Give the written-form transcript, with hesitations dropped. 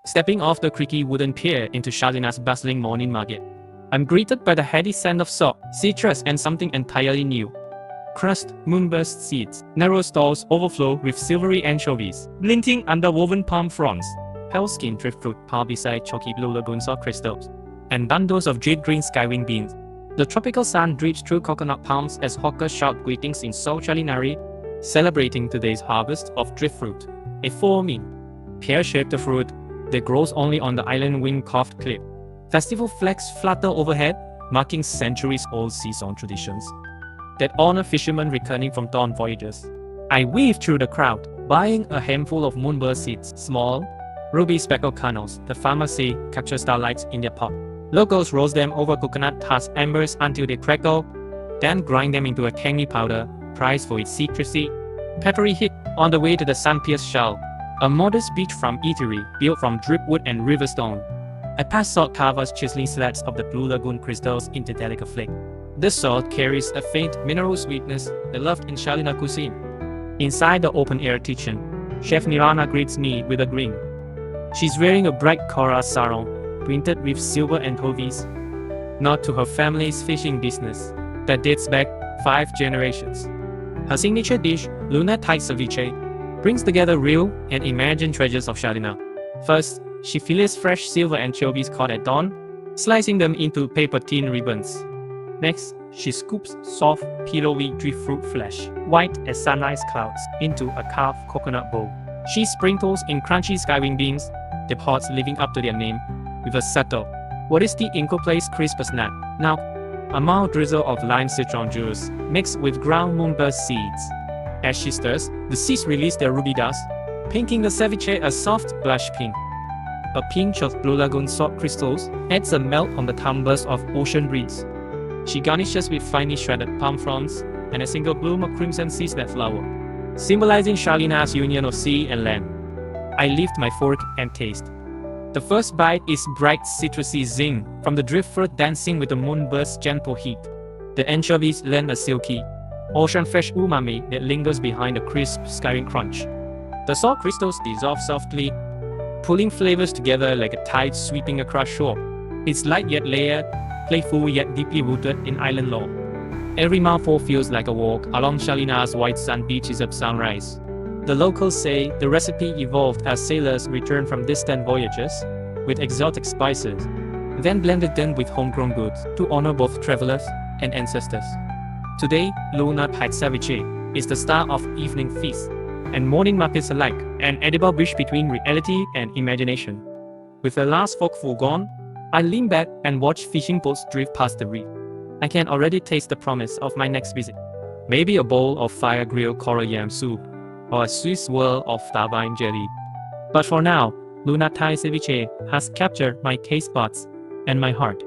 Stepping off the creaky wooden pier into Shalinar's bustling morning market, I'm greeted by the heady scent of salt, citrus, and something entirely new. Crushed moonburst seeds. Narrow stalls overflow with silvery anchovies, glinting under woven palm fronds. Pale-skinned driftfruit piled beside chalky blue lagoon salt crystals, and bundles of jade green skywing beans. The tropical sun drips through coconut palms as hawkers shout greetings in South Culinary, celebrating today's harvest of driftfruit, a foamy, pear-shaped fruit that grows only on the island wind-carved cliff. Festival flags flutter overhead, marking centuries-old season traditions that honor fishermen returning from dawn voyages. I weave through the crowd, buying a handful of moonburst seeds, small, ruby-speckled kernels the farmers say capture starlights in their pot. Locals roast them over coconut husk embers until they crackle, then grind them into a tangy powder, prized for its citrusy, peppery hit. On the way to the sun-pierced shell, a modest beachfront eatery built from driftwood and river stone. I pass salt carvers chiseling slats of the blue lagoon crystals into delicate flake. This salt carries a faint mineral sweetness beloved in Shalinar cuisine. Inside the open-air kitchen, Chef Mirana greets me with a grin. She's wearing a bright coral sarong, printed with silver anchovies, nod to her family's fishing business that dates back 5 generations. Her signature dish, Lunar Tide Ceviche, brings together real and imagined treasures of Shalinar. First, she fillets fresh silver anchovies caught at dawn, slicing them into paper thin ribbons. Next, she scoops soft, pillowy driftfruit flesh, white as sunrise clouds, into a carved coconut bowl. She sprinkles in crunchy skywing beans, the pods living up to their name, with a subtle, what is the Inco crisp nut? Now, a mild drizzle of lime citron juice, mixed with ground moonburst seeds. As she stirs, the seeds release their ruby dust, pinking the ceviche a soft blush pink. A pinch of blue lagoon salt crystals adds a melt on the tumblers of ocean breeze. She garnishes with finely shredded palm fronds and a single bloom of crimson seasnet flower, symbolizing Shalinar's union of sea and land. I lift my fork and taste. The first bite is bright citrusy zing from the driftfruit dancing with the moonburst's gentle heat. The anchovies lend a silky, ocean-fresh umami that lingers behind the crisp skywing crunch. The salt crystals dissolve softly, pulling flavors together like a tide sweeping across shore. It's light yet layered, playful yet deeply rooted in island lore. Every mouthful feels like a walk along Shalinar's white sand beaches at sunrise. The locals say the recipe evolved as sailors returned from distant voyages with exotic spices, then blended them with homegrown goods to honor both travelers and ancestors. Today, Lunar Tide Ceviche is the star of evening feasts and morning markets alike, an edible bridge between reality and imagination. With the last forkful gone, I lean back and watch fishing boats drift past the reef. I can already taste the promise of my next visit. Maybe a bowl of fire-grilled coral yam soup, or a sweet swirl of starvine jelly. But for now, Lunar Tide Ceviche has captured my taste buds and my heart.